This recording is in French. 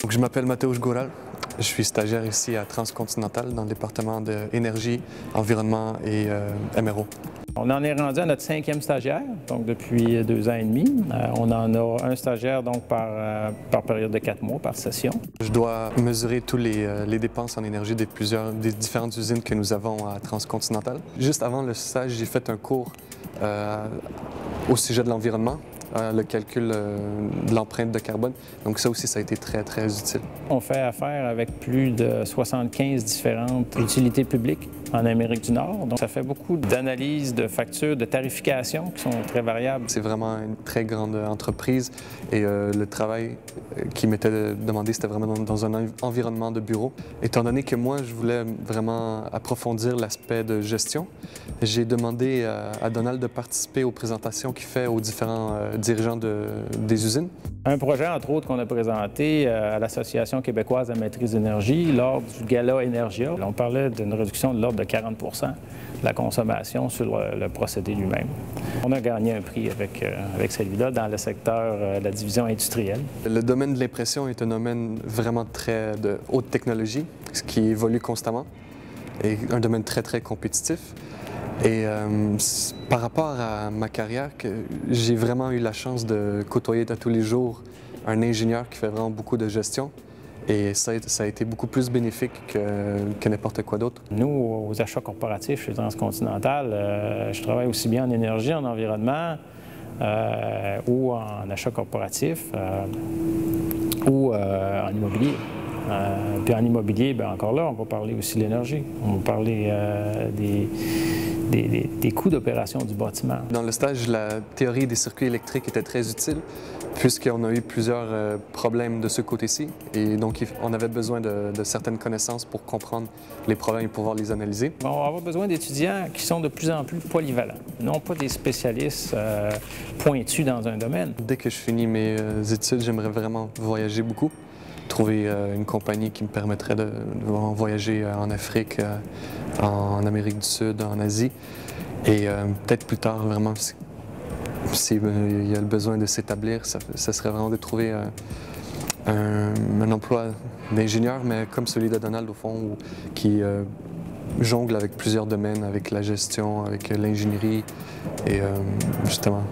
Donc, je m'appelle Mateusz Góral. Je suis stagiaire ici à Transcontinental dans le département d'énergie, environnement et MRO. On en est rendu à notre 5e stagiaire, donc depuis 2 ans et demi. On en a un stagiaire donc par période de 4 mois, par session. Je dois mesurer tous les dépenses en énergie des différentes usines que nous avons à Transcontinental. Juste avant le stage, j'ai fait un cours au sujet de l'environnement, le calcul de l'empreinte de carbone. Donc ça aussi, ça a été très, très utile. On fait affaire avec plus de 75 différentes utilités publiques en Amérique du Nord. Donc ça fait beaucoup d'analyses, de factures, de tarification qui sont très variables. C'est vraiment une très grande entreprise et le travail qui m'était demandé, c'était vraiment dans un environnement de bureau. Étant donné que moi, je voulais vraiment approfondir l'aspect de gestion, j'ai demandé à Donald de participer aux présentations qu'il fait aux différents dirigeants des usines. Un projet, entre autres, qu'on a présenté à l'Association québécoise de maîtrise d'énergie lors du Gala Énergia. On parlait d'une réduction de l'ordre de 40 % de la consommation sur le procédé lui-même. On a gagné un prix avec celui-là dans le secteur de la division industrielle. Le domaine de l'impression est un domaine vraiment très de haute technologie, ce qui évolue constamment, et un domaine très, très compétitif. Et par rapport à ma carrière, j'ai vraiment eu la chance de côtoyer à tous les jours un ingénieur qui fait vraiment beaucoup de gestion. Et ça a été beaucoup plus bénéfique que n'importe quoi d'autre. Nous, aux achats corporatifs chez Transcontinental, je travaille aussi bien en énergie, en environnement ou en achat corporatif ou en immobilier. Puis en immobilier, bien, encore là, on va parler aussi de l'énergie. On va parler des coûts d'opération du bâtiment. Dans le stage, la théorie des circuits électriques était très utile puisqu'on a eu plusieurs problèmes de ce côté-ci et donc on avait besoin de certaines connaissances pour comprendre les problèmes et pouvoir les analyser. On va avoir besoin d'étudiants qui sont de plus en plus polyvalents, non pas des spécialistes pointus dans un domaine. Dès que je finis mes études, j'aimerais vraiment voyager beaucoup. Trouver une compagnie qui me permettrait de voyager en Afrique, en Amérique du Sud, en Asie. Et peut-être plus tard, vraiment, s'il y a le besoin de s'établir, ça serait vraiment de trouver un emploi d'ingénieur, mais comme celui de Donald, au fond, qui jongle avec plusieurs domaines, avec la gestion, avec l'ingénierie et justement